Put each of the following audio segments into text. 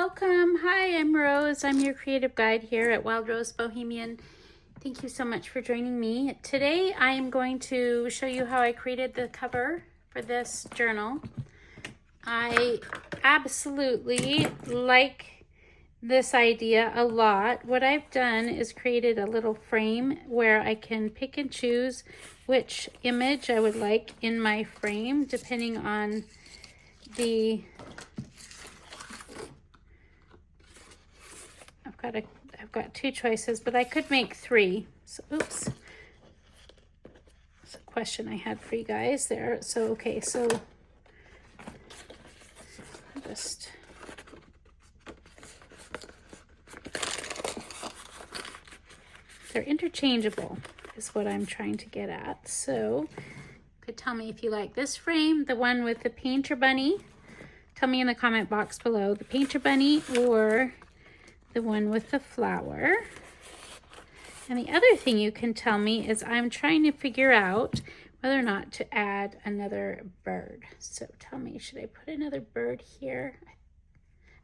welcome. Hi, I'm Rose. I'm your creative guide here at Wild Rose Bohemian. Thank you so much for joining me. Today I am going to show you how I created the cover for this journal. I absolutely like this idea a lot. What I've done is created a little frame where I can pick and choose which image I would like in my frame depending on the I've got two choices, but I could make three. So, oops. That's a question I had for you guys there. So, okay, so they're interchangeable is what I'm trying to get at. So, you could tell me if you like this frame, the one with the painter bunny. Tell me in the comment box below, the painter bunny or the one with the flower. And the other thing you can tell me is I'm trying to figure out whether or not to add another bird. So tell me, should I put another bird here?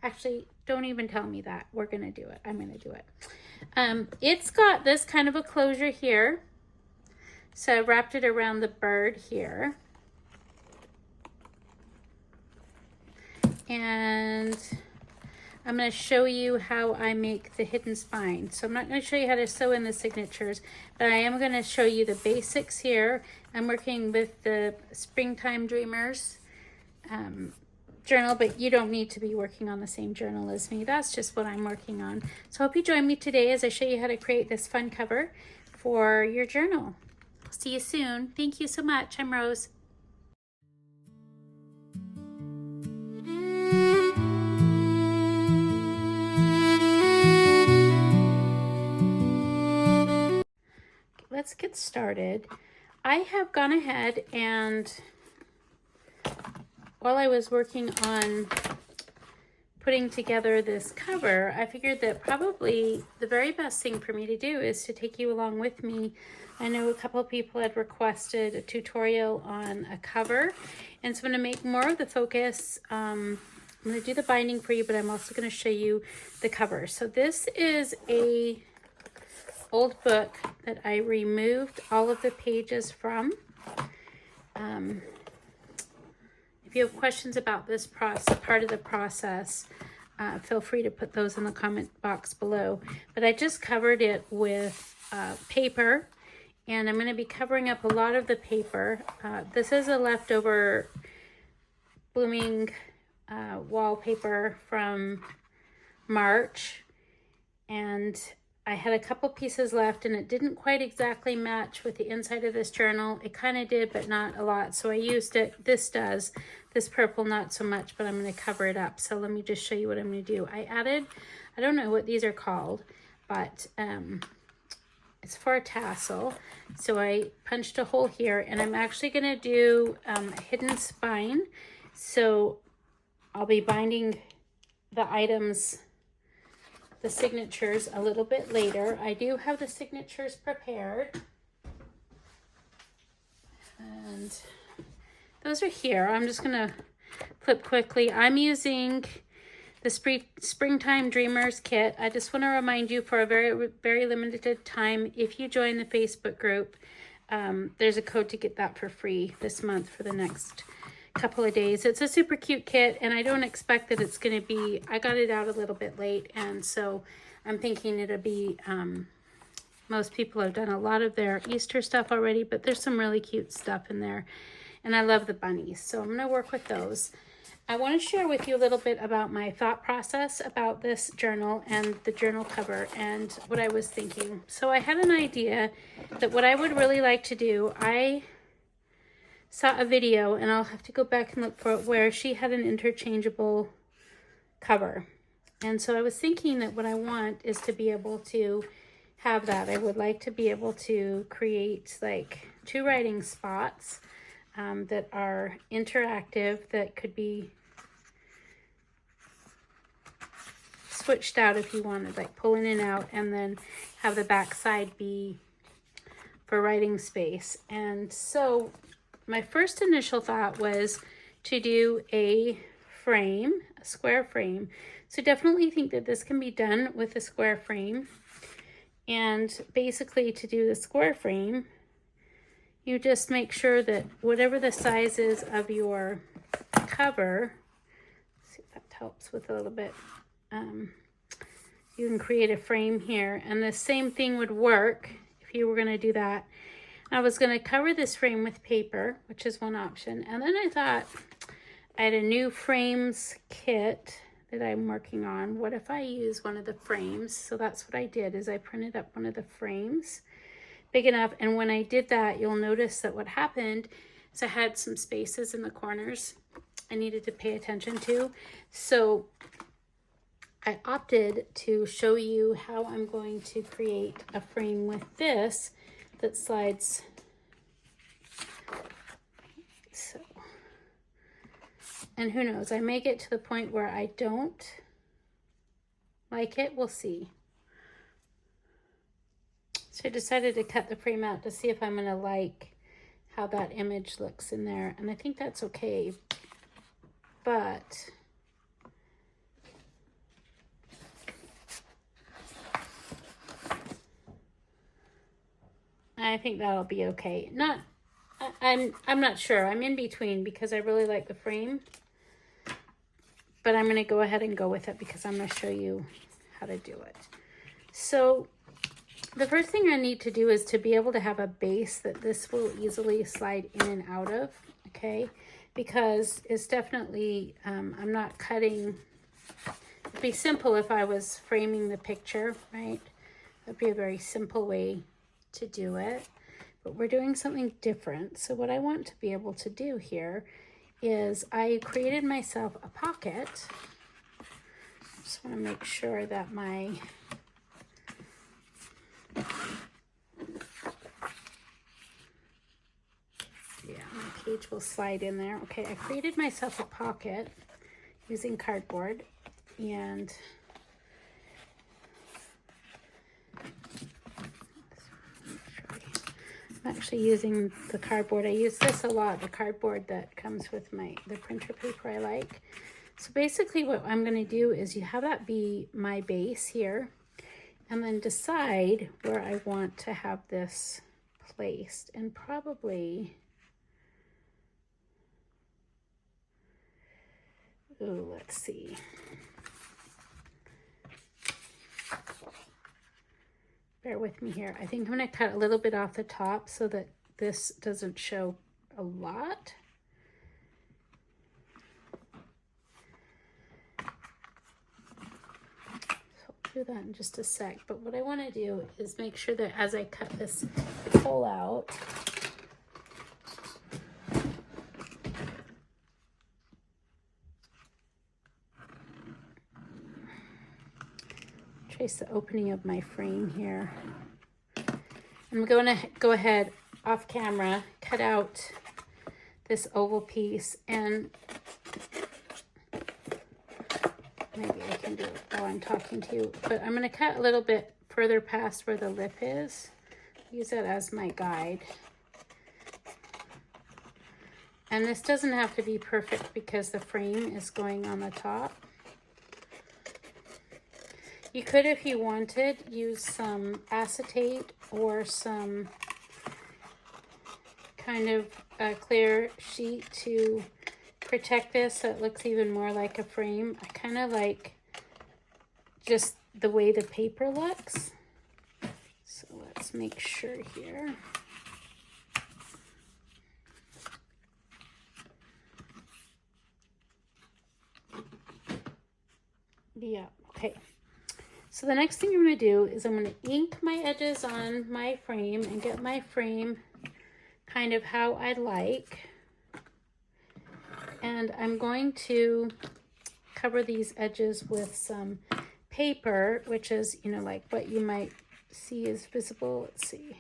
Actually, don't even tell me that. We're gonna do it. I'm gonna do it. It's got this kind of a closure here. So I wrapped it around the bird here. And I'm going to show you how I make the hidden spine. So I'm not going to show you how to sew in the signatures, but I am going to show you the basics here. I'm working with the Springtime Dreamers journal, but you don't need to be working on the same journal as me. That's just what I'm working on. So I hope you join me today as I show you how to create this fun cover for your journal. See you soon. Thank you so much. I'm Rose. Let's get started. I have gone ahead and while I was working on putting together this cover, I figured that probably the very best thing for me to do is to take you along with me. I know a couple of people had requested a tutorial on a cover, and so I'm going to make more of the focus. I'm going to do the binding for you, but I'm also going to show you the cover. So this is a old book that I removed all of the pages from. If you have questions about this part of the process, feel free to put those in the comment box below. But I just covered it with paper, and I'm going to be covering up a lot of the paper. This is a leftover blooming wallpaper from March, and I had a couple pieces left and it didn't quite exactly match with the inside of this journal. It kind of did, but not a lot. So I used it. This does. This purple, not so much, but I'm going to cover it up. So let me just show you what I'm going to do. I added, I don't know what these are called, but it's for a tassel. So I punched a hole here, and I'm actually going to do a hidden spine. So I'll be binding the items, the signatures, a little bit later. I do have the signatures prepared, and those are here. I'm just gonna flip quickly. I'm using the Springtime Dreamers kit. I just want to remind you, for a very limited time, if you join the Facebook group, there's a code to get that for free this month for the next couple of days. It's a super cute kit, and I don't expect that it's going to be, I got it out a little bit late, and so I'm thinking it'll be, most people have done a lot of their Easter stuff already, but there's some really cute stuff in there, and I love the bunnies, so I'm going to work with those. I want to share with you a little bit about my thought process about this journal and the journal cover and what I was thinking. So I had an idea that what I would really like to do, I saw a video, and I'll have to go back and look for it, where she had an interchangeable cover. And so I was thinking that what I want is to be able to have that. I would like to be able to create like 2 writing spots that are interactive, that could be switched out if you wanted, like pull in and out, and then have the back side be for writing space. And so my first initial thought was to do a frame, a square frame. So definitely think that this can be done with a square frame. And basically to do the square frame, you just make sure that whatever the size is of your cover, let's see if that helps with a little bit, you can create a frame here, and the same thing would work if you were going to do that. I was going to cover this frame with paper, which is one option, and then I thought I had a new frames kit that I'm working on. What if I use one of the frames? So that's what I did, is I printed up one of the frames big enough, and when I did that, you'll notice that what happened is I had some spaces in the corners I needed to pay attention to. So I opted to show you how I'm going to create a frame with this that slides. So, and who knows, I may get to the point where I don't like it. We'll see. So I decided to cut the frame out to see if I'm going to like how that image looks in there. And I think that's okay. But I think that'll be okay. I'm not sure. I'm in between because I really like the frame. But I'm going to go ahead and go with it because I'm going to show you how to do it. So the first thing I need to do is to be able to have a base that this will easily slide in and out of, okay? Because it's definitely, I'm not cutting. It'd be simple if I was framing the picture, right? That'd be a very simple way to do it. But we're doing something different. So what I want to be able to do here is I created myself a pocket. Just want to make sure that my page will slide in there. Okay, I created myself a pocket using cardboard, and I'm actually using the cardboard. I use this a lot, the cardboard that comes with the printer paper I like. So basically what I'm going to do is you have that be my base here, and then decide where I want to have this placed, and probably, let's see. Bear with me here. I think I'm going to cut a little bit off the top so that this doesn't show a lot. So I'll do that in just a sec. But what I want to do is make sure that as I cut this hole out, trace the opening of my frame here. I'm going to go ahead off camera, cut out this oval piece, and maybe I can do it while I'm talking to you, but I'm going to cut a little bit further past where the lip is. Use that as my guide. And this doesn't have to be perfect because the frame is going on the top. You could, if you wanted, use some acetate or some kind of clear sheet to protect this so it looks even more like a frame. I kind of like just the way the paper looks. So let's make sure here. Yeah, okay. So the next thing I'm going to do is I'm going to ink my edges on my frame and get my frame kind of how I like. And I'm going to cover these edges with some paper, which is, you know, like what you might see is visible. Let's see.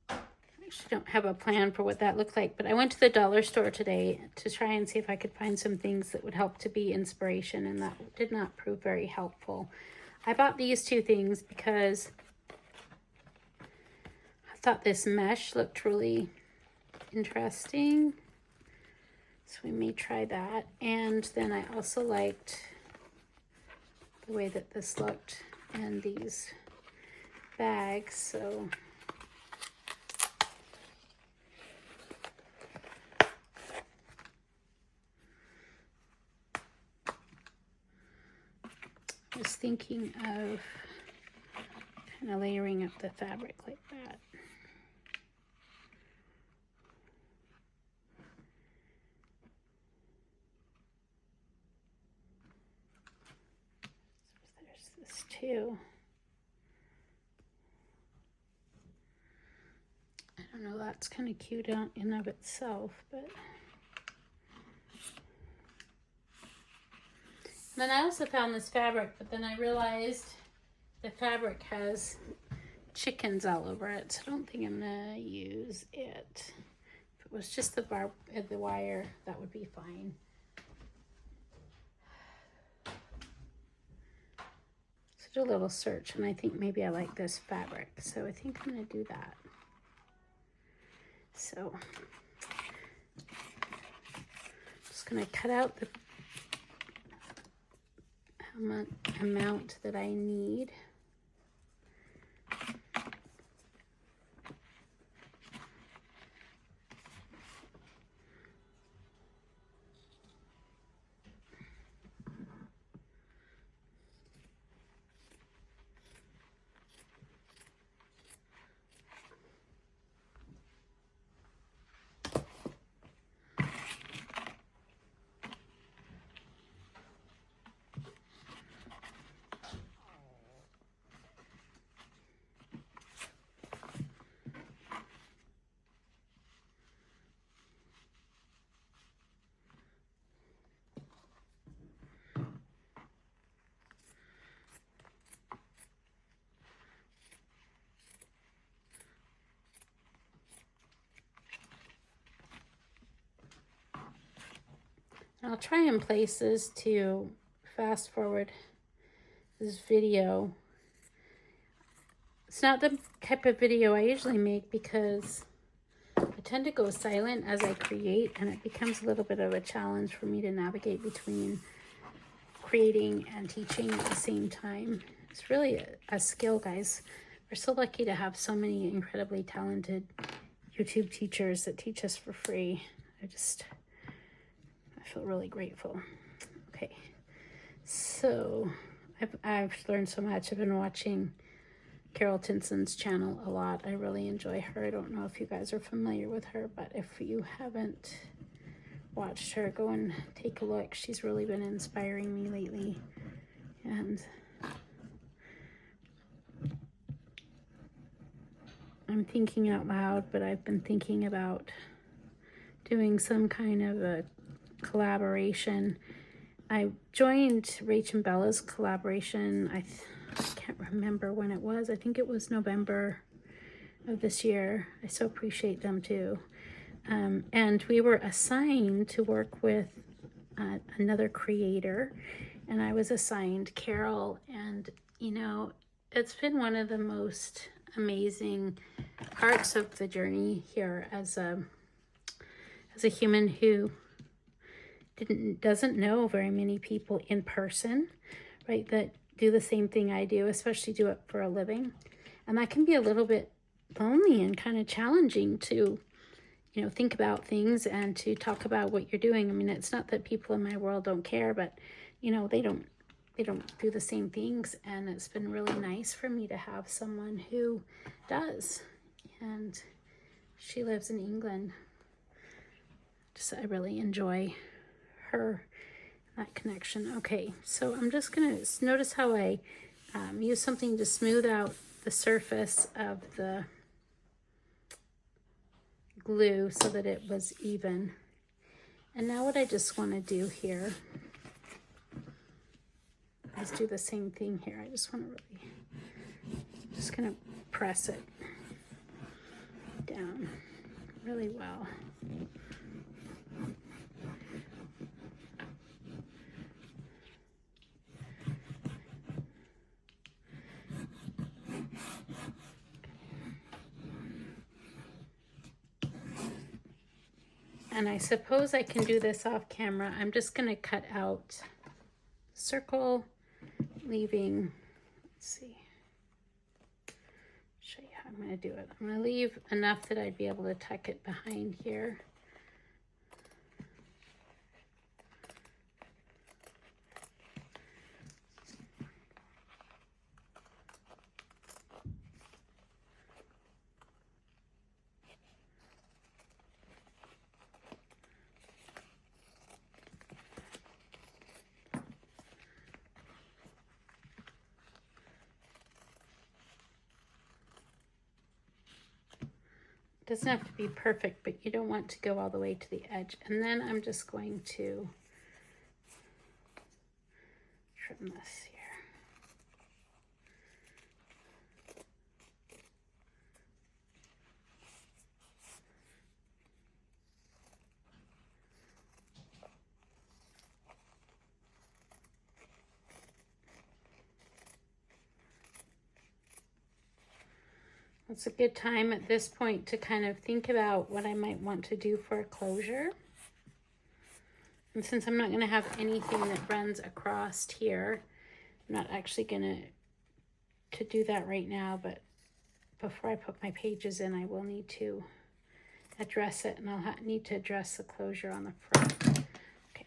I actually don't have a plan for what that looked like, but I went to the dollar store today to try and see if I could find some things that would help to be inspiration, and that did not prove very helpful. I bought these two things because I thought this mesh looked really interesting. So we may try that. And then I also liked the way that this looked and these bags, so I was thinking of kind of layering up the fabric like that. So there's this too. I don't know, that's kind of cute in and of itself, but then I also found this fabric, but then I realized the fabric has chickens all over it, so I don't think I'm gonna use it. If it was just the wire, that would be fine. So do a little search, and I think maybe I like this fabric, so I think I'm gonna do that. So just gonna cut out the amount that I need. I'll try in places to fast forward this video. It's not the type of video I usually make because I tend to go silent as I create, and it becomes a little bit of a challenge for me to navigate between creating and teaching at the same time. It's really a skill, guys. We're so lucky to have so many incredibly talented YouTube teachers that teach us for free. I feel really grateful. Okay, so I've learned so much. I've been watching Carol Tinson's channel a lot. I really enjoy her. I don't know if you guys are familiar with her, but if you haven't watched her, go and take a look. She's really been inspiring me lately. And I'm thinking out loud, but I've been thinking about doing some kind of a collaboration. I joined Rach and Bella's collaboration. I can't remember when it was. I think it was November of this year. I so appreciate them too. And we were assigned to work with another creator, and I was assigned Carol. And you know, it's been one of the most amazing parts of the journey here as a human who doesn't know very many people in person, right, that do the same thing I do, especially do it for a living. And that can be a little bit lonely and kind of challenging to, you know, think about things and to talk about what you're doing. I mean, it's not that people in my world don't care, but, you know, they don't do the same things. And it's been really nice for me to have someone who does. And she lives in England. I really enjoy her, that connection. Okay, so I'm just gonna notice how I use something to smooth out the surface of the glue so that it was even. And now what I just want to do here is do the same thing here. I just want to really, just gonna press it down really well. and I suppose I can do this off camera. I'm just going to cut out circle, leaving, let's see, show you how I'm going to do it. I'm going to leave enough that I'd be able to tuck it behind here. Doesn't have to be perfect, but you don't want to go all the way to the edge. And then I'm just going to trim this here. It's a good time at this point to kind of think about what I might want to do for a closure. And since I'm not going to have anything that runs across here, I'm not actually going to do that right now, but before I put my pages in, I will need to address it, and I'll need to address the closure on the front. Okay.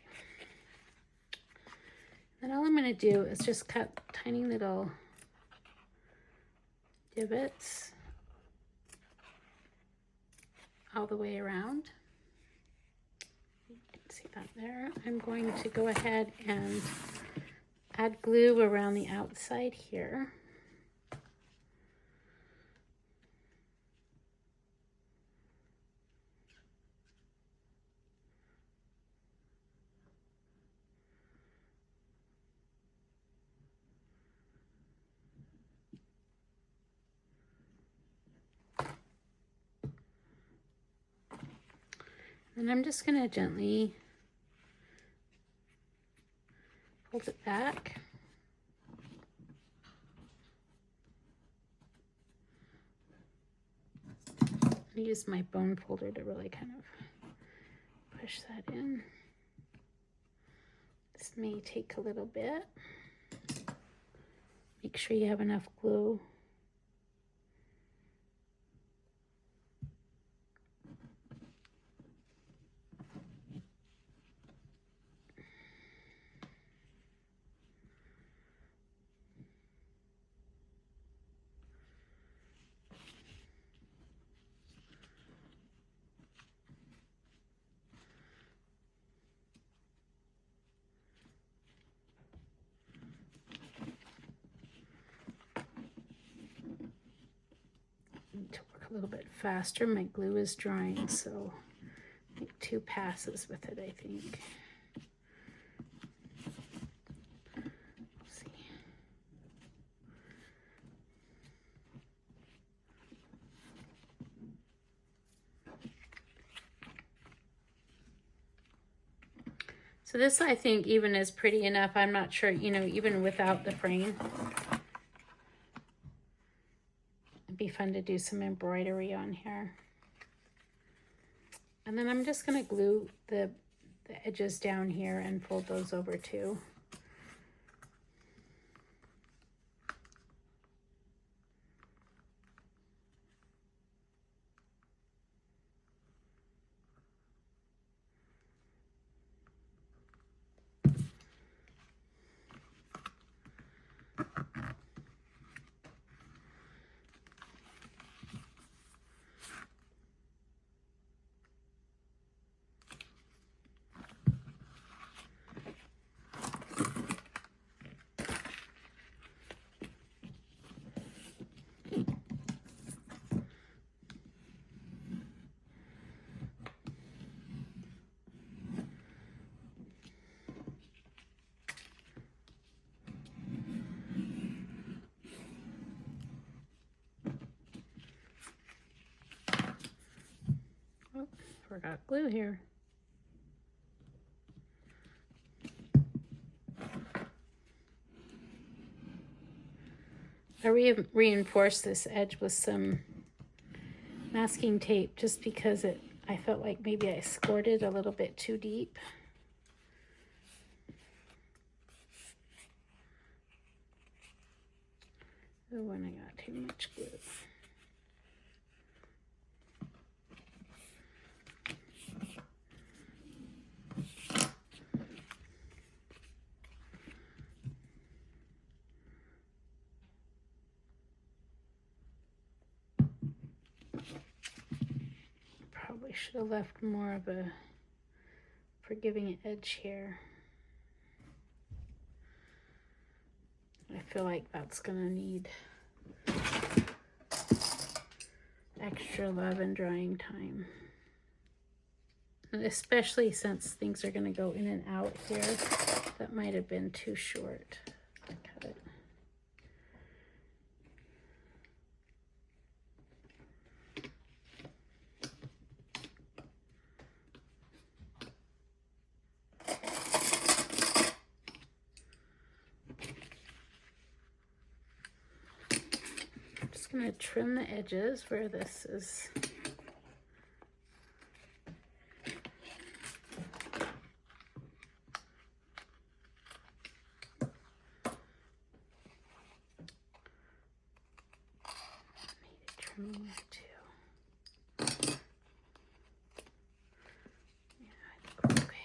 Then all I'm going to do is just cut tiny little divots all the way around. You can see that there. I'm going to go ahead and add glue around the outside here. And I'm just going to gently fold it back. I use my bone folder to really kind of push that in. This may take a little bit. Make sure you have enough glue. To work a little bit faster. My glue is drying, so make 2 passes with it, I think. Let's see. So this, I think, even is pretty enough. I'm not sure, you know, even without the frame. Be fun to do some embroidery on here. And then I'm just going to glue the edges down here and fold those over too. Forgot glue here. I reinforced this edge with some masking tape just because I felt like maybe I scored it a little bit too deep. Oh, when I got too much glue. Probably should have left more of a forgiving edge here. I feel like that's gonna need extra love and drying time. And especially since things are gonna go in and out here. That might have been too short. Cut it. I'm just gonna trim the edges where this is. Trim more too. Yeah, I think we're okay.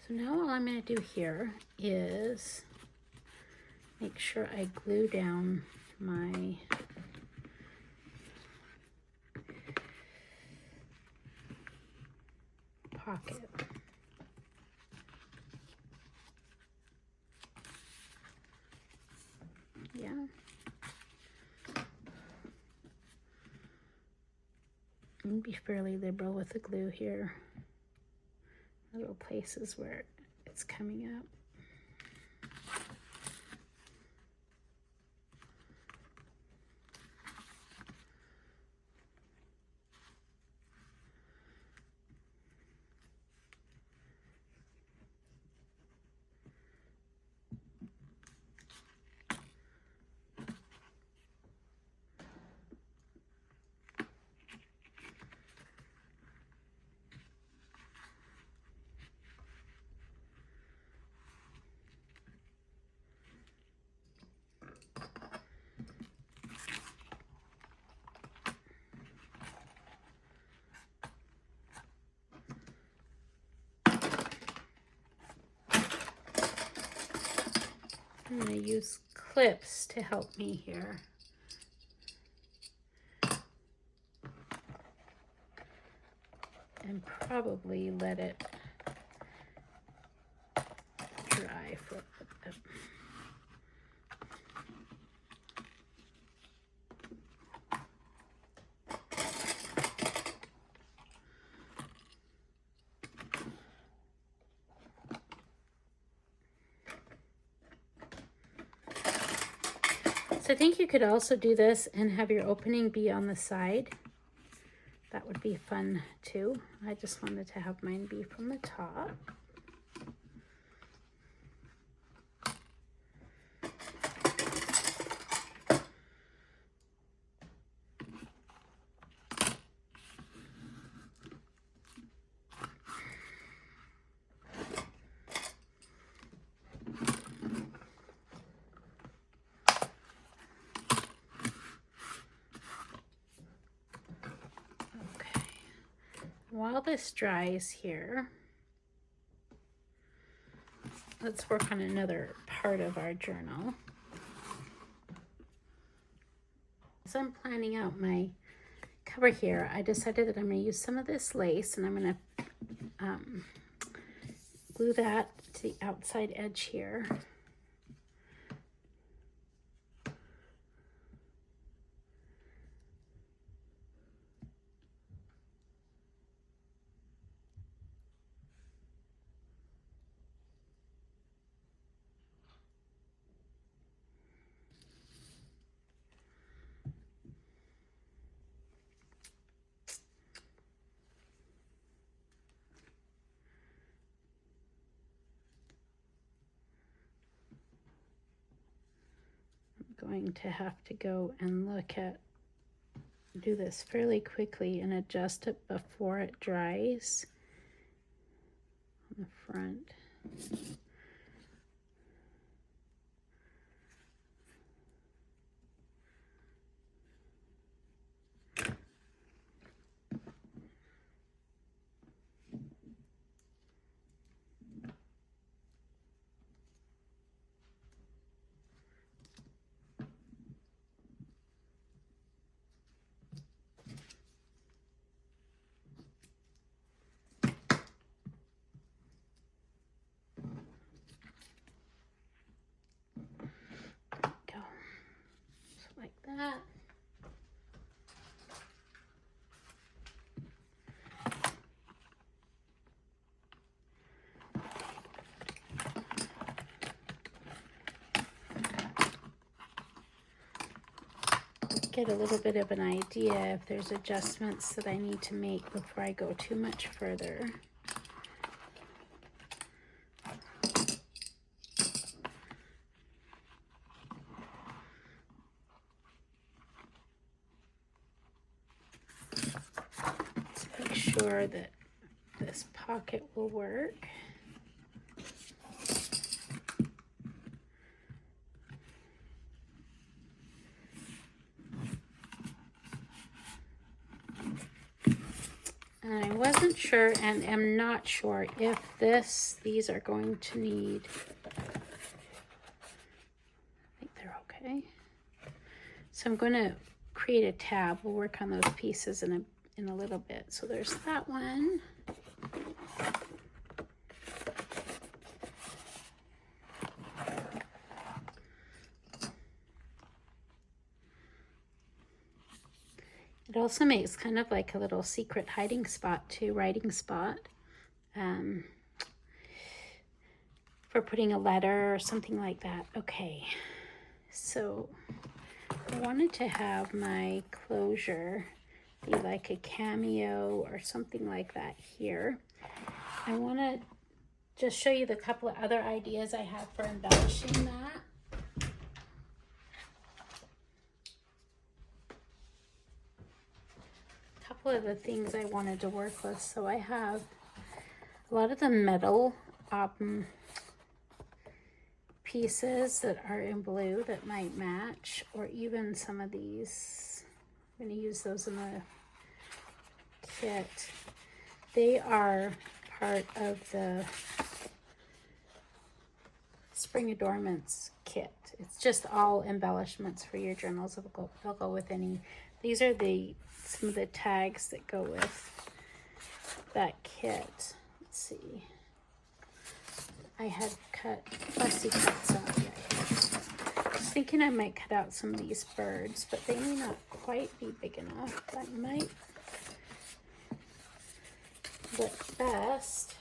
So now all I'm going to do here is make sure I glue down my pocket. Yeah. And be fairly liberal with the glue here. Little places where it's coming up. I'm going to use clips to help me here. And probably let it dry for a bit. So I think you could also do this and have your opening be on the side. That would be fun too. I just wanted to have mine be from the top. While this dries here, let's work on another part of our journal. As I'm planning out my cover here, I decided that I'm going to use some of this lace and I'm going to glue that to the outside edge here. going to have to go and do this fairly quickly and adjust it before it dries on the front. That. Get a little bit of an idea if there's adjustments that I need to make before I go too much further. Sure that this pocket will work. And I wasn't sure and am not sure if these are going to need, I think they're okay. So I'm going to create a tab. We'll work on those pieces in a little bit. So there's that one. It also makes kind of like a little secret hiding spot too, writing spot, for putting a letter or something like that. Okay, so I wanted to have my closure be like a cameo or something like that here. I want to just show you the couple of other ideas I have for embellishing that. A couple of the things I wanted to work with. So I have a lot of the metal pieces that are in blue that might match, or even some of these. I'm going to use those in the kit. They are part of the Spring Adornments kit. It's just all embellishments for your journals. They'll go with any. These are some of the tags that go with that kit. Let's see. I had fussy cuts out yet. I was thinking I might cut out some of these birds, but they may not quite be big enough. That might look best.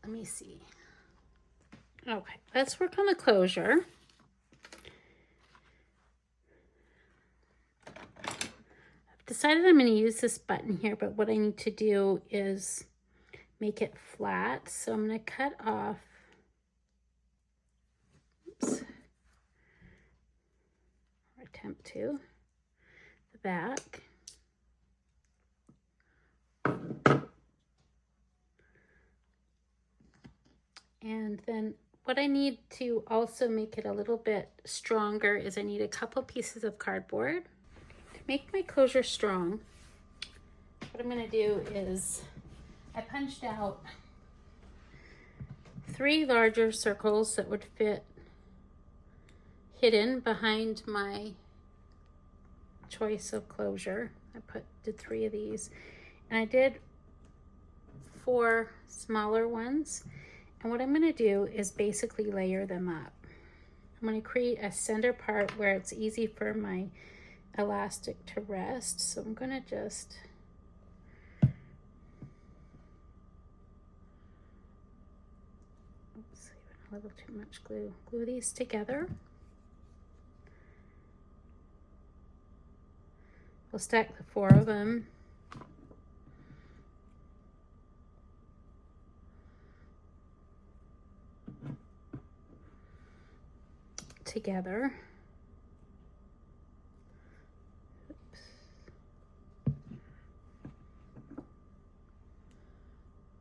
Let me see. Okay, let's work on the closure. I've decided I'm going to use this button here, but what I need to do is make it flat. So I'm going to cut off, oops, or attempt to, the back. And then what I need to also make it a little bit stronger is I need a couple pieces of cardboard. To make my closure strong, what I'm going to do is I punched out 3 larger circles that would fit hidden behind my choice of closure. I did 3 of these, and I did 4 smaller ones. And what I'm going to do is basically layer them up. I'm going to create a center part where it's easy for my elastic to rest. So I'm going to just a little too much glue these together. We'll stack the 4 of them. together. Oops.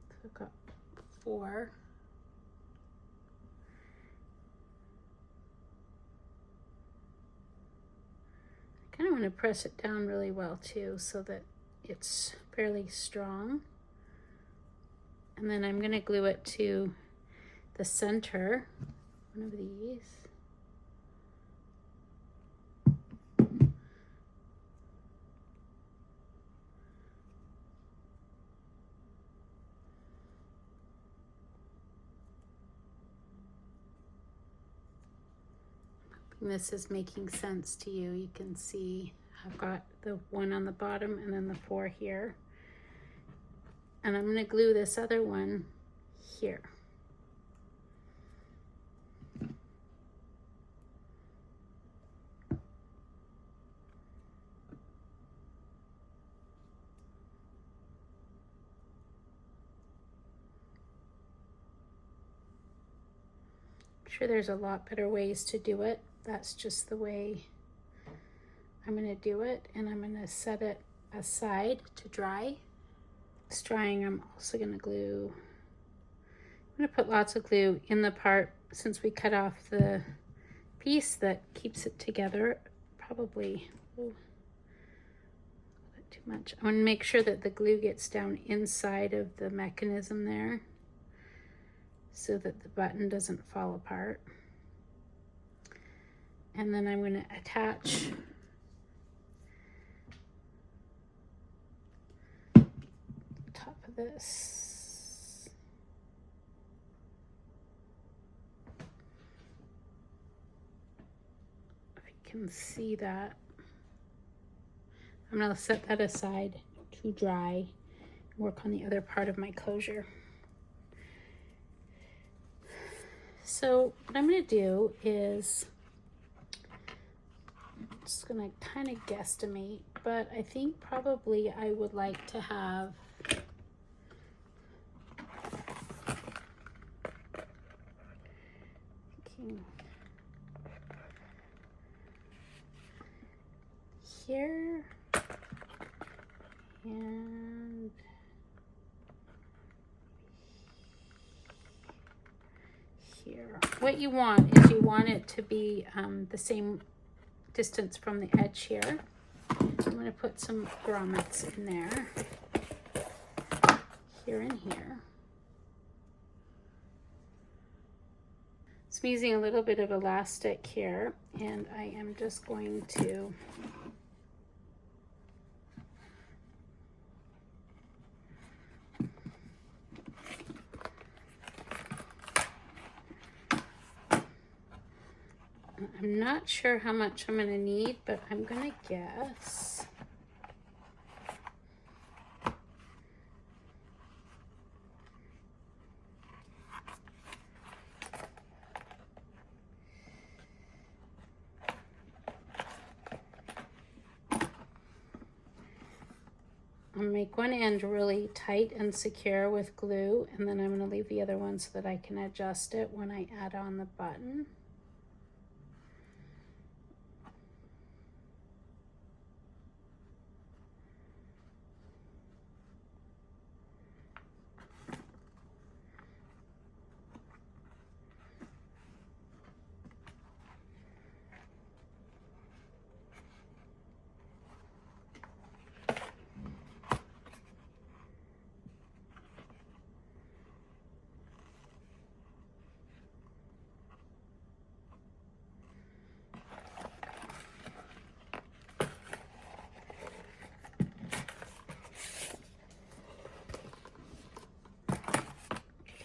So I've got 4. I kind of want to press it down really well too so that it's fairly strong. And then I'm going to glue it to the center, one of these. This is making sense to you. You can see I've got the one on the bottom and then the 4 here. And I'm going to glue this other one here. I'm sure there's a lot better ways to do it. That's just the way I'm going to do it, and I'm going to set it aside to dry. It's drying. I'm also going to glue. I'm going to put lots of glue in the part since we cut off the piece that keeps it together. Probably a little bit too much. I want to make sure that the glue gets down inside of the mechanism there so that the button doesn't fall apart. And then I'm going to attach the top of this. If you can see that. I'm going to set that aside to dry and work on the other part of my closure. So what I'm going to do is just gonna kind of guesstimate, but I think probably I would like to have here and here. What you want is you want it to be the same distance from the edge here. I'm going to put some grommets in there, here and here. So I'm using a little bit of elastic here, and I am just going to I'm not sure how much I'm going to need, but I'm going to guess. I'll make one end really tight and secure with glue, and then I'm going to leave the other one so that I can adjust it when I add on the button.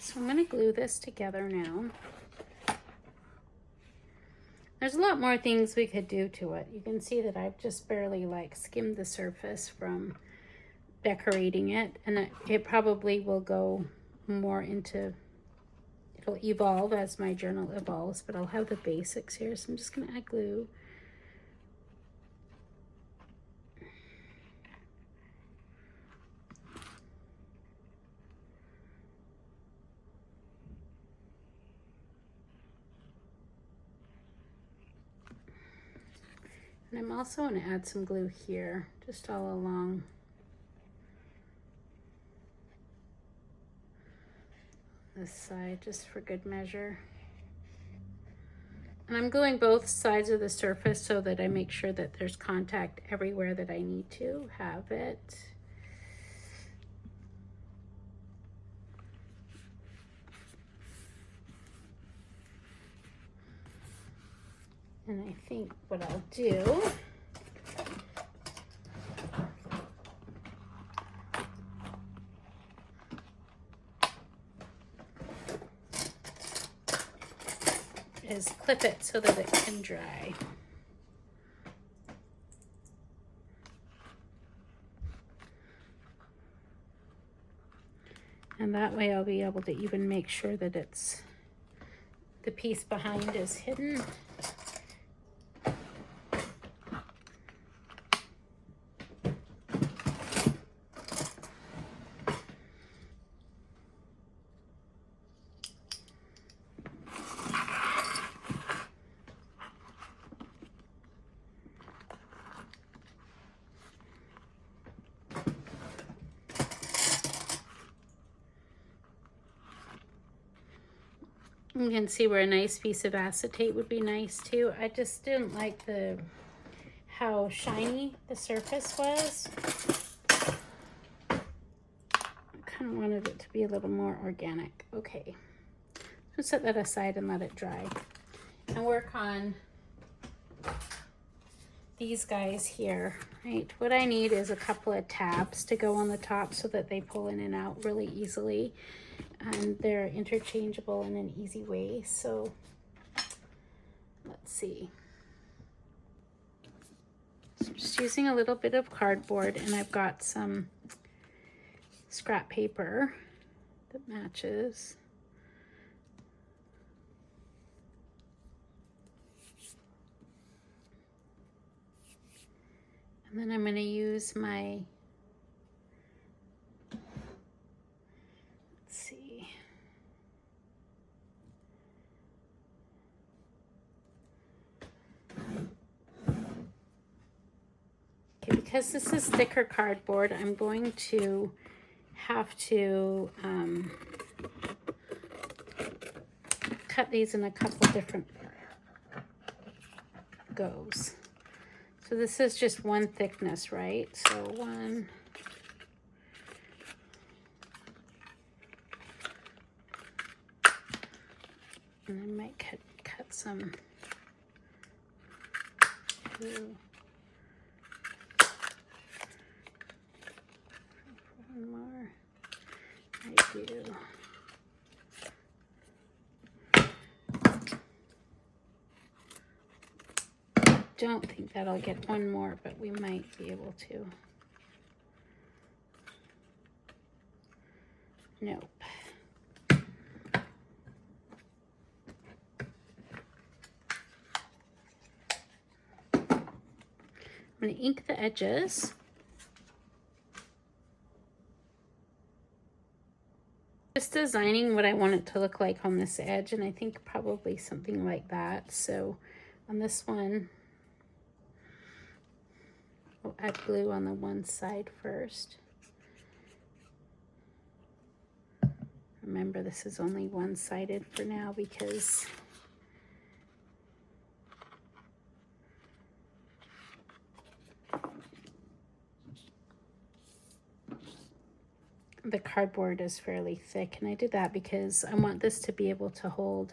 So I'm going to glue this together now. There's a lot more things we could do to it. You can see that I've just barely like skimmed the surface from decorating it, and it probably will go more into, it'll evolve as my journal evolves, but I'll have the basics here. So I'm just going to add glue. And I'm also going to add some glue here, just all along. This side, just for good measure. And I'm gluing both sides of the surface so that I make sure that there's contact everywhere that I need to have it. And I think what I'll do is clip it so that it can dry. And that way I'll be able to even make sure that it's, the piece behind is hidden. You can see where a nice piece of acetate would be nice too. I just didn't like how shiny the surface was. I kind of wanted it to be a little more organic. Okay, so set that aside and let it dry. And work on these guys here, right? What I need is a couple of tabs to go on the top so that they pull in and out really easily. And they're interchangeable in an easy way. So let's see. So just using a little bit of cardboard, and I've got some scrap paper that matches. And then I'm going to use my, let's see. Okay, because this is thicker cardboard, I'm going to have to cut these in a couple different goes. So this is just one thickness, right? So one, and I might cut some two, one more. I do. Don't think that I'll get one more, but we might be able to. Nope. I'm going to ink the edges. Just designing what I want it to look like on this edge, and I think probably something like that. So on this one, I'll add glue on the one side first. Remember, this is only one-sided for now because the cardboard is fairly thick, and I did that because I want this to be able to hold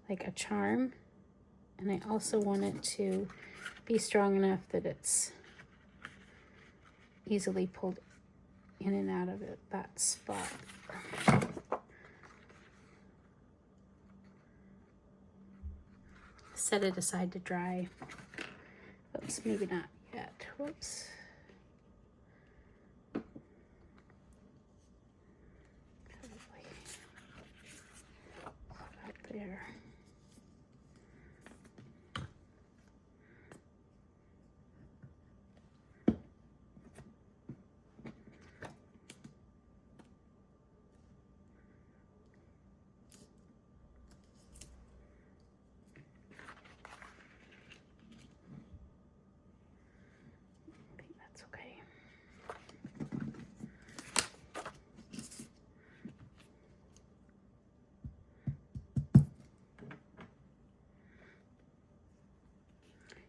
like a charm, and I also want it to be strong enough that it's easily pulled in and out of it, that spot. Set it aside to dry. Oops, maybe not yet. Whoops. Probably out there.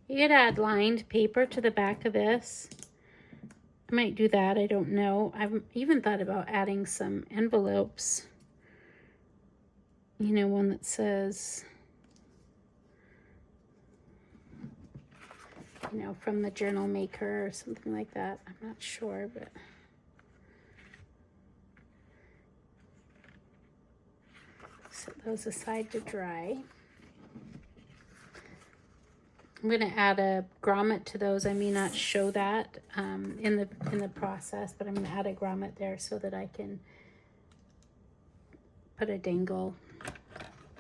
You could add lined paper to the back of this. I might do that, I don't know. I've even thought about adding some envelopes. You know, one that says, you know, from the journal maker or something like that. I'm not sure, but set those aside to dry. I'm going to add a grommet to those. I may not show that in the process, but I'm going to add a grommet there so that I can put a dangle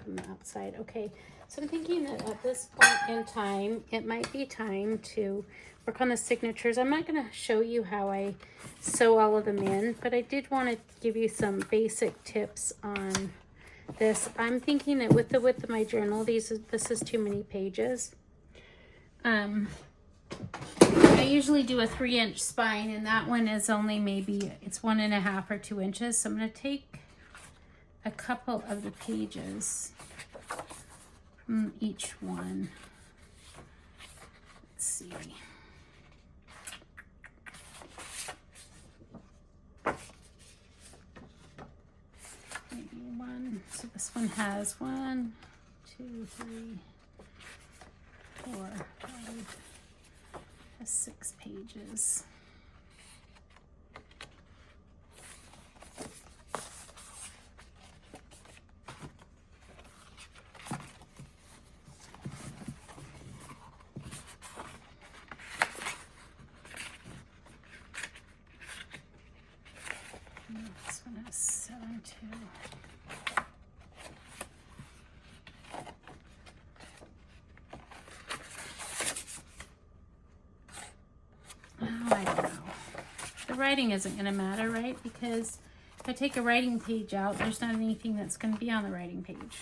from the outside. Okay, so I'm thinking that at this point in time, it might be time to work on the signatures. I'm not going to show you how I sew all of them in, but I did want to give you some basic tips on this. I'm thinking that with the width of my journal, this is too many pages. I usually do a 3-inch spine, and that one is only maybe, it's 1.5 or 2 inches. So I'm going to take a couple of the pages from each one. Let's see. Maybe one. So this one has 1, 2, 3, 4, 5, has 6 pages. This one has 7 too. I don't know. The writing isn't going to matter, right? Because if I take a writing page out, there's not anything that's going to be on the writing page.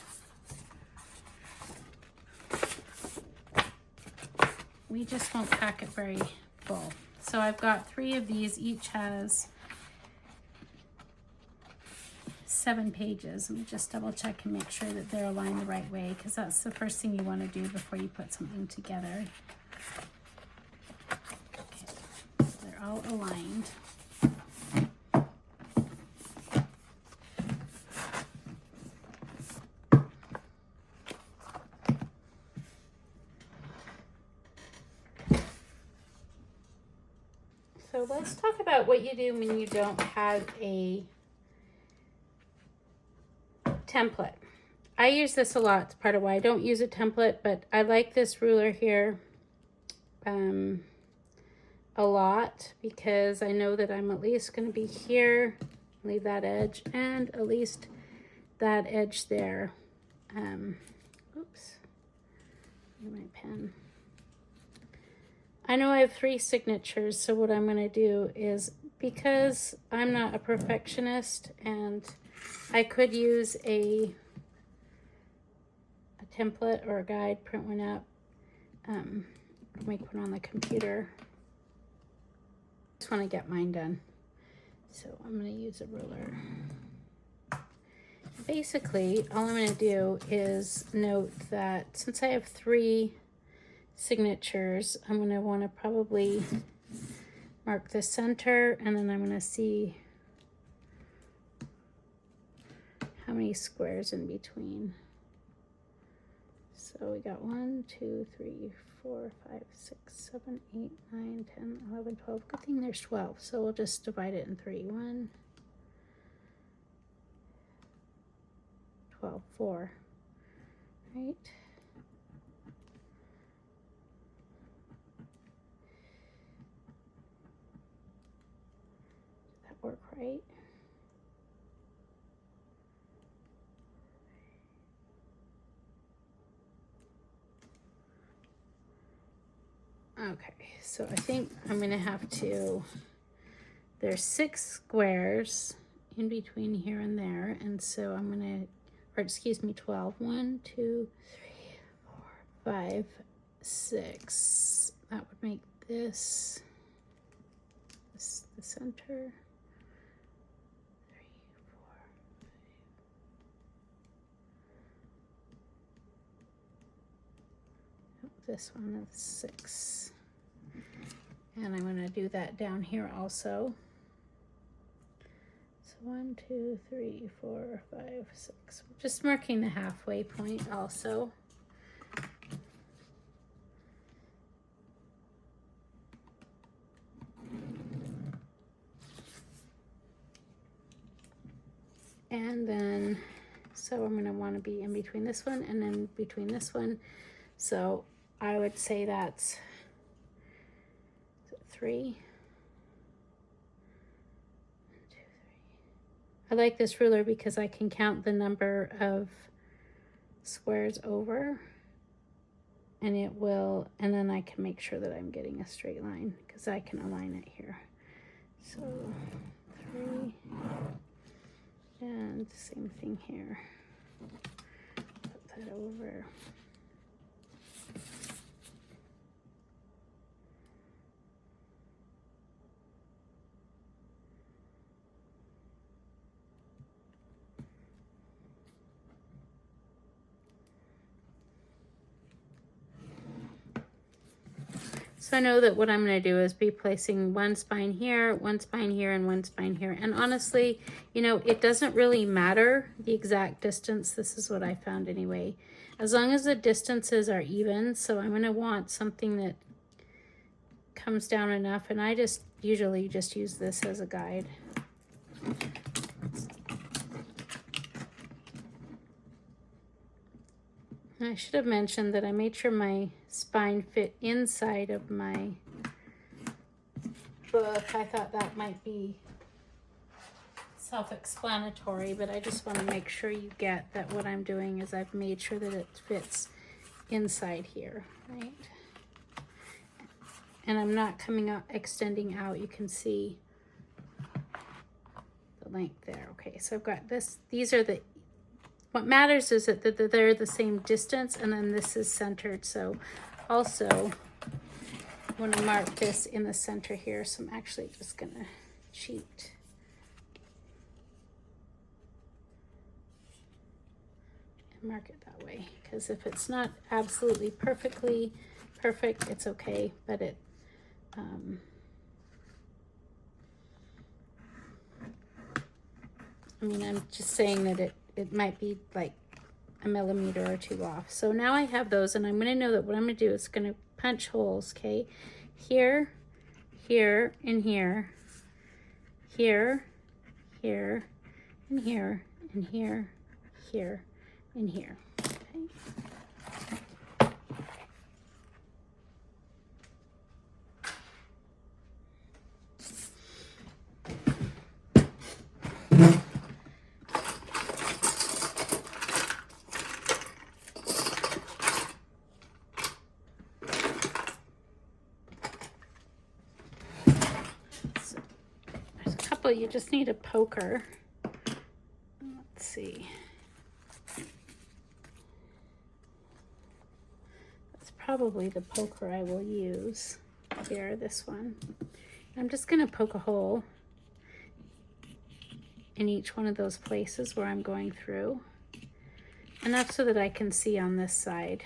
We just won't pack it very full. So I've got 3 of these. Each has 7 pages. Let me just double check and make sure that they're aligned the right way, because that's the first thing you want to do before you put something together. They're all aligned. So let's talk about what you do when you don't have a template. I use this a lot. It's part of why I don't use a template, but I like this ruler here a lot, because I know that I'm at least going to be here, leave that edge, and at least that edge there. Oops, my pen. I know I have 3 signatures, so what I'm going to do is, because I'm not a perfectionist and I could use a template or a guide, print one up, make one on the computer. I just want to get mine done. So I'm going to use a ruler. Basically, all I'm going to do is note that since I have 3 signatures, I'm going to want to probably mark the center, and then I'm going to see how many squares in between. So we got 1, 2, 3, 4, 5, 6, 7, 8, 9, 10, 11, 12. Good thing there's 12. So we'll just divide it in 3. 1, 12, 4. Right? Did that work right? Okay, so I think I'm gonna have to, there's 6 squares in between here and there, and so I'm gonna, or excuse me, 12. 1, 2, 3, 4, 5, 6. That would make this the center. 3, 4, 5. this one is 6. And I'm going to do that down here also. So 1, 2, 3, 4, 5, 6. Just marking the halfway point also. And then, so I'm going to want to be in between this one and then between this one. So I would say that's 3. 1, 2, 3. I like this ruler because I can count the number of squares over, and it will, and then I can make sure that I'm getting a straight line because I can align it here. So 3. And same thing here. Put that over. So I know that what I'm going to do is be placing one spine here, one spine here, and one spine here. And honestly, you know, it doesn't really matter the exact distance. This is what I found anyway. As long as the distances are even, so I'm going to want something that comes down enough. And I just usually just use this as a guide. I should have mentioned that I made sure my spine fit inside of my book. I thought that might be self-explanatory, but I just want to make sure you get that what I'm doing is I've made sure that it fits inside here, right? And I'm not coming out, extending out. You can see the length there. Okay, so I've got this. These are the, what matters is that they're the same distance, and then this is centered. So also I want to mark this in the center here. So I'm actually just gonna cheat. And mark it that way, because if it's not absolutely perfectly perfect, it's okay, but it I mean, I'm just saying that it might be like a millimeter or 2 off. So now I have those, and I'm going to know that what I'm going to do is going to punch holes, okay? Here, here, and here, here, here, and here, and here, here, and here, okay? You just need a poker. Let's see. That's probably the poker I will use here, this one. I'm just going to poke a hole in each one of those places where I'm going through. Enough so that I can see on this side.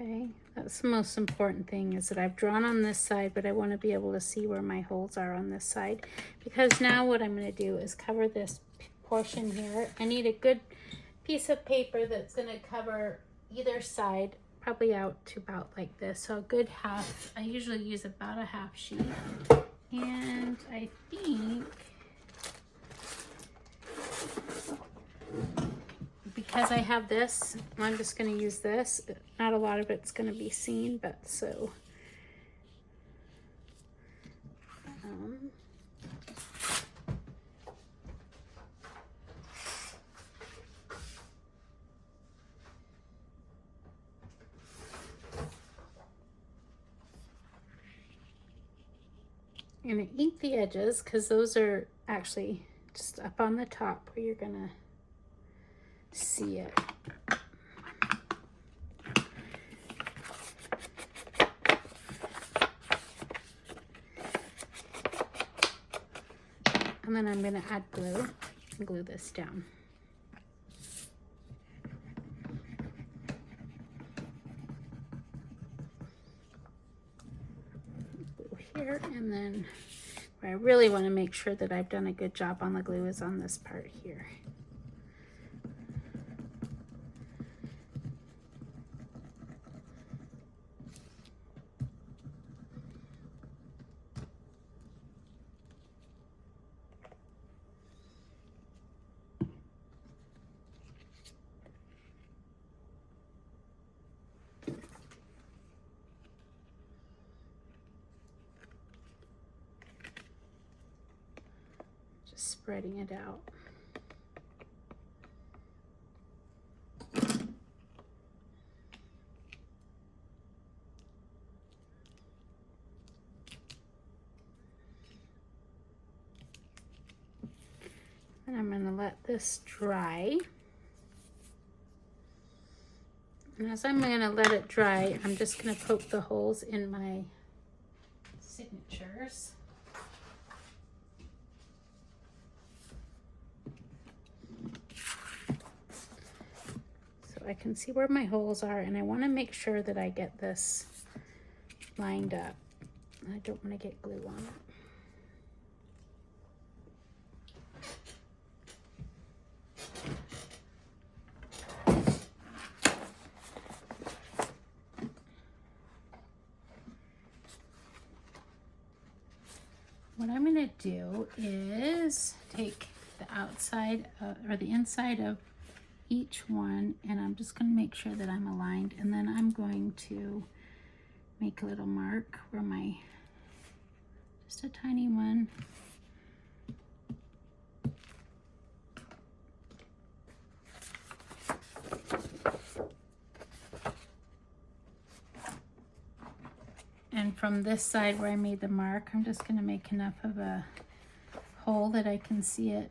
Okay, that's the most important thing, is that I've drawn on this side, but I want to be able to see where my holes are on this side, because now what I'm going to do is cover this portion here. I need a good piece of paper that's going to cover either side, probably out to about like this. So a good half, I usually use about a half sheet, and I think because I have this, I'm just going to use this. Not a lot of it's going to be seen, but so. I'm going to ink the edges, because those are actually just up on the top where you're going to see it. And then I'm gonna add glue and glue this down. Glue here, and then where I really want to make sure that I've done a good job on the glue is on this part here. Spreading it out. And I'm going to let this dry. And as I'm going to let it dry, I'm just going to poke the holes in my signatures. I can see where my holes are, and I want to make sure that I get this lined up. I don't want to get glue on it. What I'm going to do is take the outside or the inside of each one, and I'm just going to make sure that I'm aligned, and then I'm going to make a little mark where my, just a tiny one, and from this side where I made the mark, I'm just going to make enough of a hole that I can see it.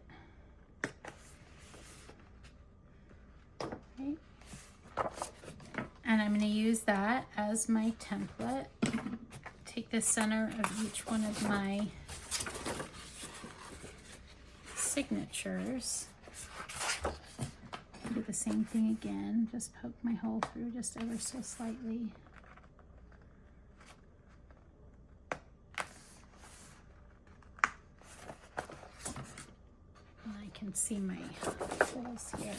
And I'm going to use that as my template. Take the center of each one of my signatures. Do the same thing again. Just poke my hole through just ever so slightly. And I can see my holes here.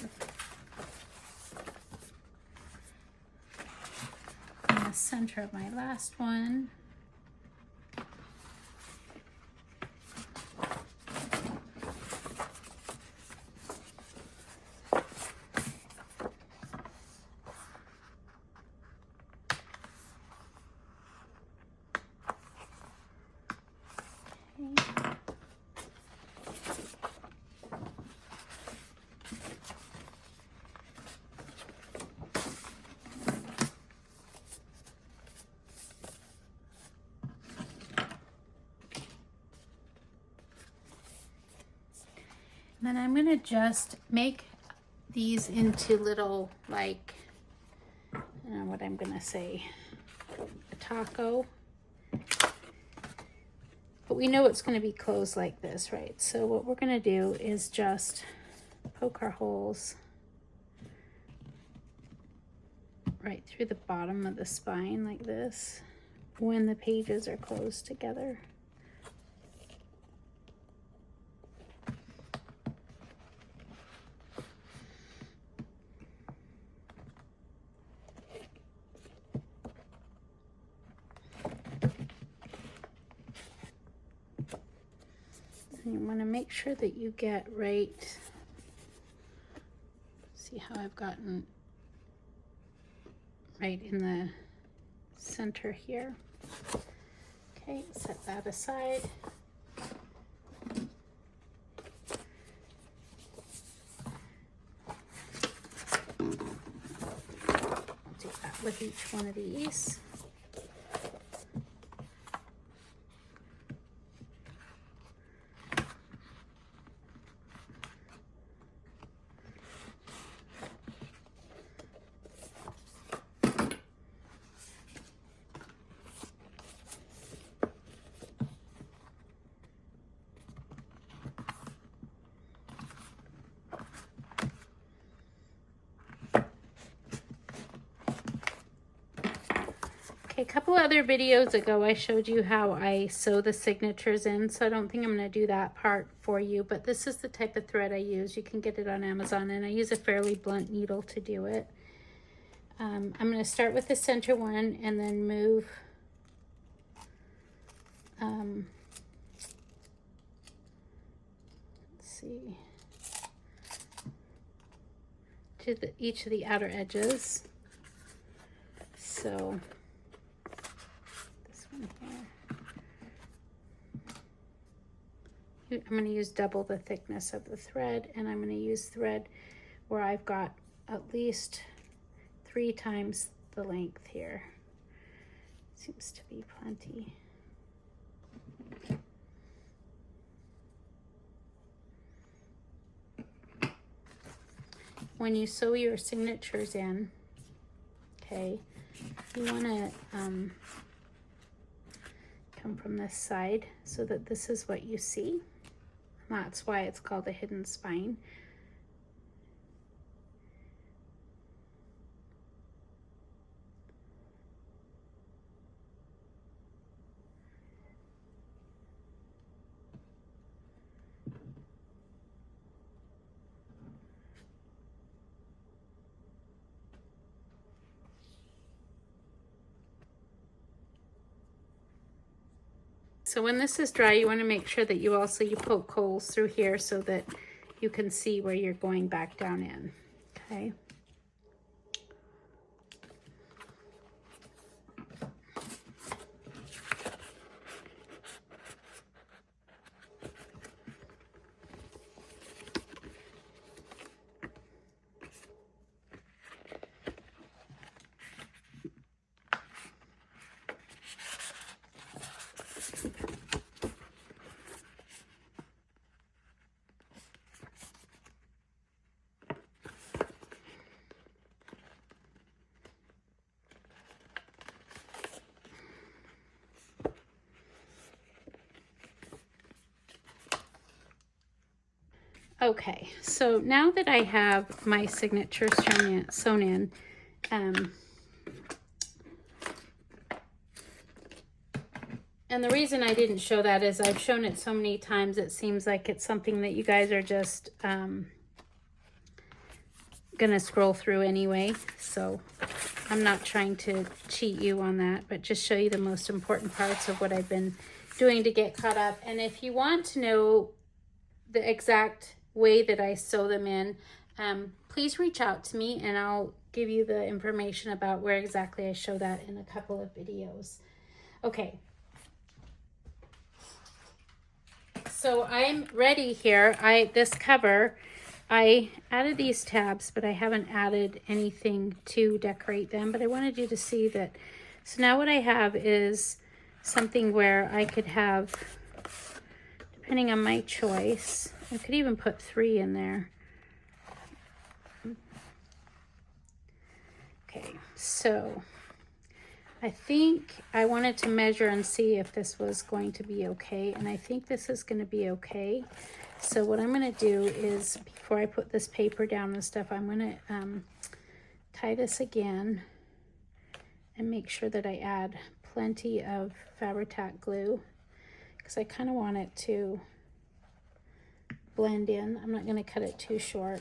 The center of my last one. Then I'm going to just make these into little, like, I don't know what I'm going to say, a taco. But we know it's going to be closed like this, right? So what we're going to do is just poke our holes right through the bottom of the spine like this when the pages are closed together. You want to make sure that you get right. See how I've gotten right in the center here. Okay, set that aside. Do that with each one of these. Okay, a couple other videos ago I showed you how I sew the signatures in, so I don't think I'm going to do that part for you, but this is the type of thread I use. You can get it on Amazon, and I use a fairly blunt needle to do it. I'm going to start with the center one and then move let's see, to each of the outer edges. So this one here, I'm going to use double the thickness of the thread, and I'm going to use thread where I've got at least 3 times the length here. Seems to be plenty. When you sew your signatures in, okay, you want to come from this side so that this is what you see. That's why it's called a hidden spine. So when this is dry, you want to make sure that you poke holes through here so that you can see where you're going back down in, okay? Okay, so now that I have my signature sewn in, and the reason I didn't show that is I've shown it so many times, it seems like it's something that you guys are just gonna scroll through anyway. So I'm not trying to cheat you on that, but just show you the most important parts of what I've been doing to get caught up. And if you want to know the exact way that I sew them in, please reach out to me and I'll give you the information about where exactly I show that in a couple of videos. Okay. So I'm ready here. This cover, I added these tabs, but I haven't added anything to decorate them, but I wanted you to see that. So now what I have is something where I could have, depending on my choice, I could even put 3 in there. Okay, so I think I wanted to measure and see if this was going to be okay, and I think this is going to be okay. So what I'm going to do is, before I put this paper down and stuff, I'm going to tie this again and make sure that I add plenty of Fabri-Tac glue, because I kind of want it to blend in. I'm not going to cut it too short.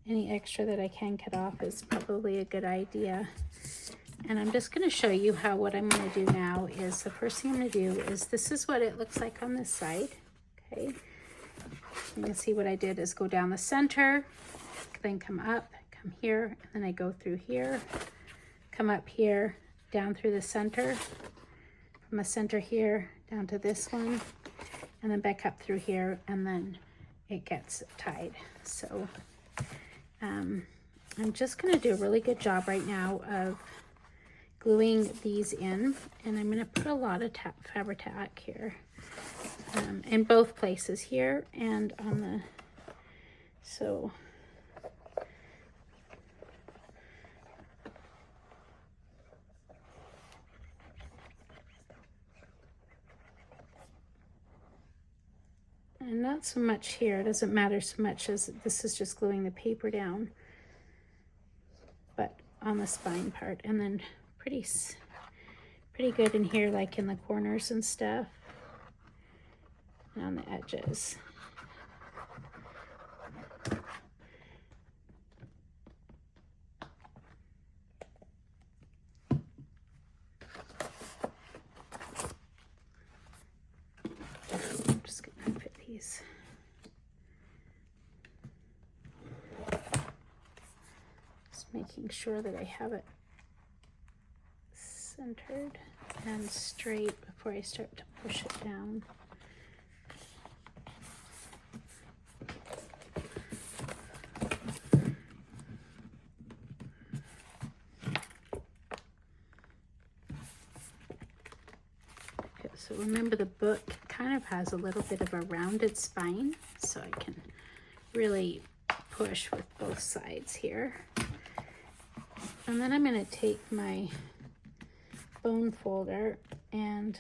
Any extra that I can cut off is probably a good idea. And I'm just going to show you how what I'm going to do now is, the first thing I'm going to do is, this is what it looks like on this side. Okay. You can see what I did is go down the center, then come up, come here, and then I go through here, come up here, down through the center, from the center here down to this one, and then back up through here, and then it gets tied. So I'm just going to do a really good job right now of gluing these in, and I'm going to put a lot of Fabri-Tac here in both places, here and on the, so and not so much here. It doesn't matter so much as this is just gluing the paper down. on the spine part, and then pretty good in here, like in the corners and stuff, and on the edges. I'm just gonna fit these. Just making sure that I have it centered and straight before I start to push it down. Okay, so remember the book kind of has a little bit of a rounded spine, so I can really push with both sides here. And then I'm going to take my bone folder and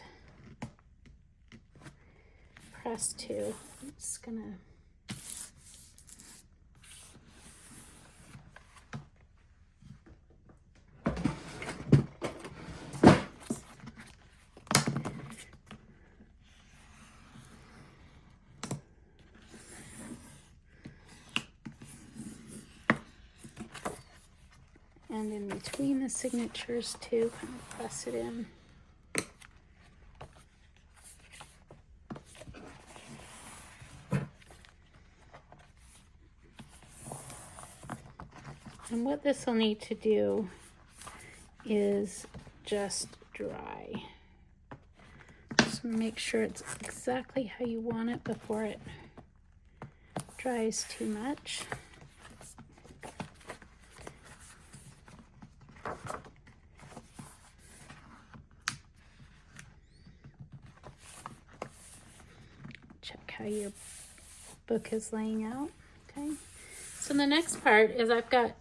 press to. I'm just going to and in between the signatures too, kind of press it in. And what this will need to do is just dry. Just make sure it's exactly how you want it before it dries too much. Check how your book is laying out. Okay. So the next part is I've got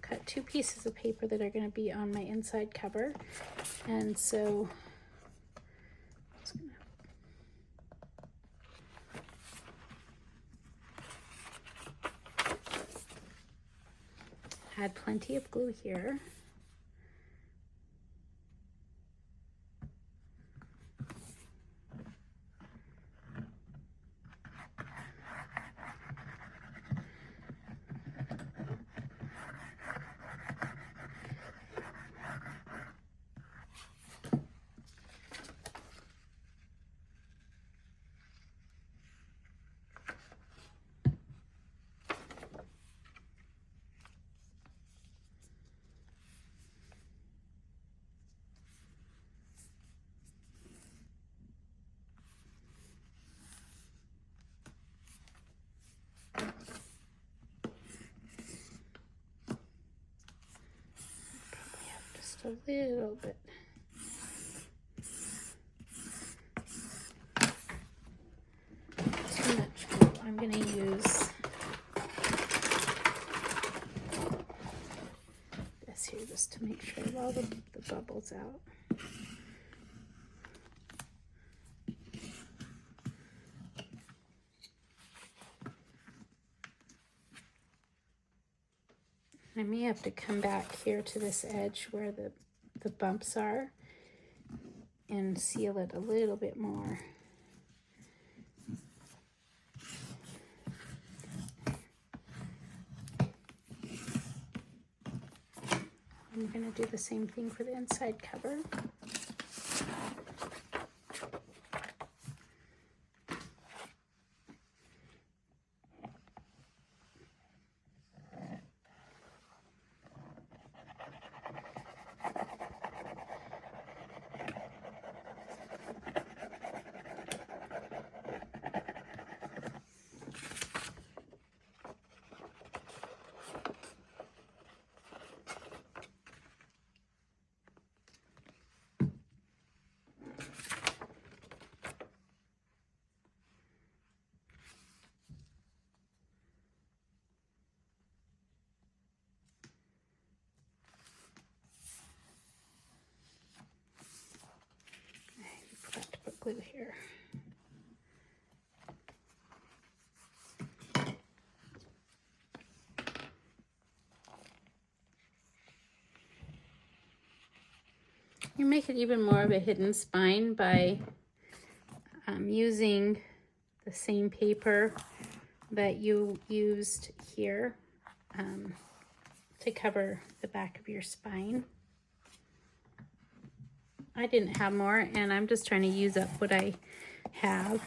cut 2 pieces of paper that are going to be on my inside cover, and so I'm just gonna add plenty of glue here. A little bit. Too much glue. I'm going to use this here just to make sure all the bubbles out. I may have to come back here to this edge where the bumps are and seal it a little bit more. I'm going to do the same thing for the inside cover. Forgot to put glue here. make it even more of a hidden spine by using the same paper that you used here to cover the back of your spine. I didn't have more, and I'm just trying to use up what I have.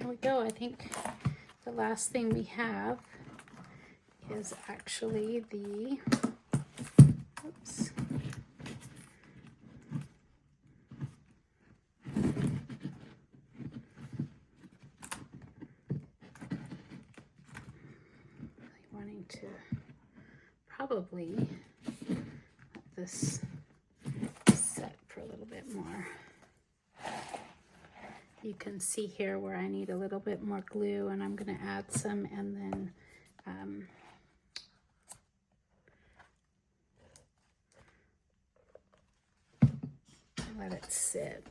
There we go. I think the last thing we have is actually the, oops. Really wanting to probably let this set for a little bit more. You can see here where I need a little bit more glue, and I'm going to add some and then let it sit.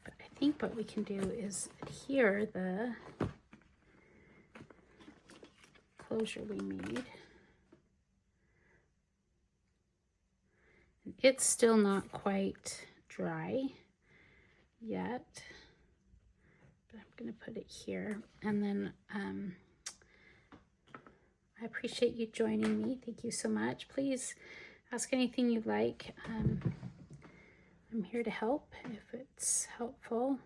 I think what we can do is adhere the closure we made. It's still not quite dry yet, but I'm going to put it here. And then I appreciate you joining me. Thank you so much. Please ask anything you'd like. I'm here to help if it's helpful.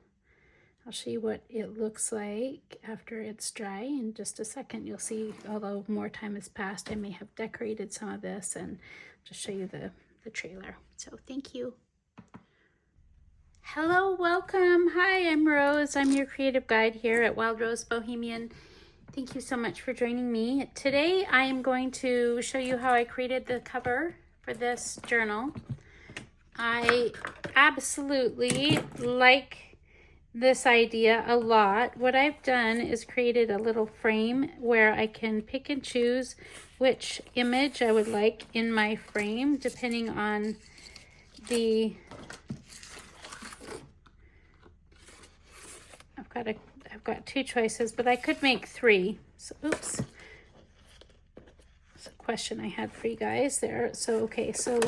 I'll show you what it looks like after it's dry in just a second. You'll see, although more time has passed, I may have decorated some of this and just show you the trailer. So thank you. Hello, welcome. Hi, I'm Rose. I'm your creative guide here at Wild Rose Bohemian. Thank you so much for joining me. Today I am going to show you how I created the cover for this journal. I absolutely like this idea a lot. What I've done is created a little frame where I can pick and choose which image I would like in my frame depending on the I've got two choices, but I could make three. So oops. That's a question I had for you guys there. So okay, so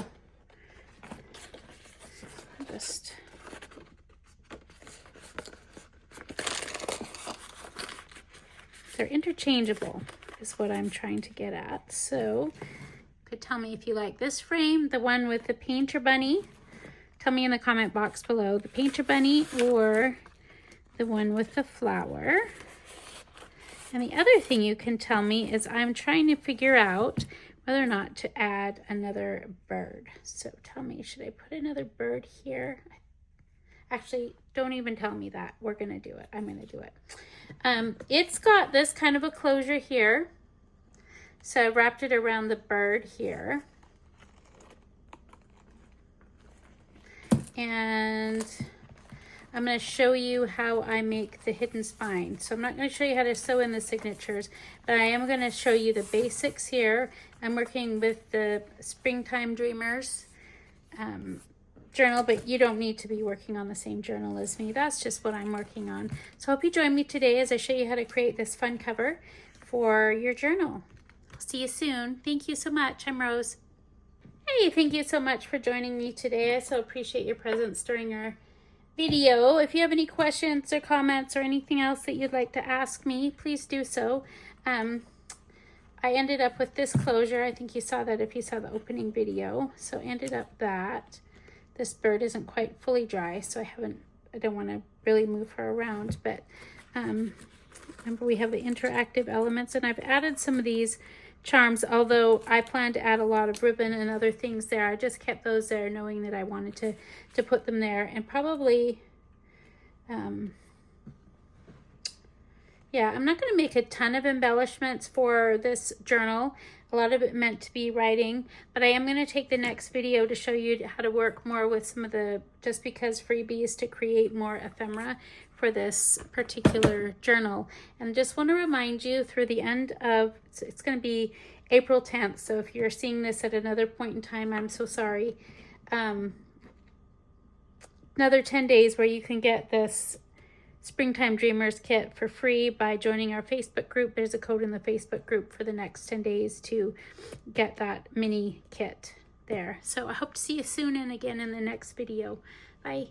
just they're interchangeable is what I'm trying to get at. So you could tell me if you like this frame, the one with the painter bunny. Tell me in the comment box below, the painter bunny or the one with the flower. And the other thing you can tell me is I'm trying to figure out whether or not to add another bird. So tell me, should I put another bird here? Actually, don't even tell me that. We're gonna do it. I'm gonna do it. It's got this kind of a closure here. So I wrapped it around the bird here. And I'm going to show you how I make the hidden spine. So I'm not going to show you how to sew in the signatures, but I am going to show you the basics here. I'm working with the Springtime Dreamers journal, but you don't need to be working on the same journal as me. That's just what I'm working on. So I hope you join me today as I show you how to create this fun cover for your journal. See you soon. Thank you so much. I'm Rose. Hey, thank you so much for joining me today. I so appreciate your presence during our video. If you have any questions or comments or anything else that you'd like to ask me, please do so. I ended up with this closure. I think you saw that if you saw the opening video. So ended up that this bird isn't quite fully dry, so I don't want to really move her around, but remember we have the interactive elements, and I've added some of these charms, although I plan to add a lot of ribbon and other things there. I just kept those there knowing that I wanted to put them there, and probably Yeah, I'm not going to make a ton of embellishments for this journal. A lot of it meant to be writing, but I am going to take the next video to show you how to work more with some of the Just Because freebies to create more ephemera for this particular journal. And I just want to remind you through the end of, it's going to be April 10th, so if you're seeing this at another point in time, I'm so sorry. Another 10 days where you can get this Springtime Dreamers kit for free by joining our Facebook group. There's a code in the Facebook group for the next 10 days to get that mini kit there. So I hope to see you soon and again in the next video. Bye.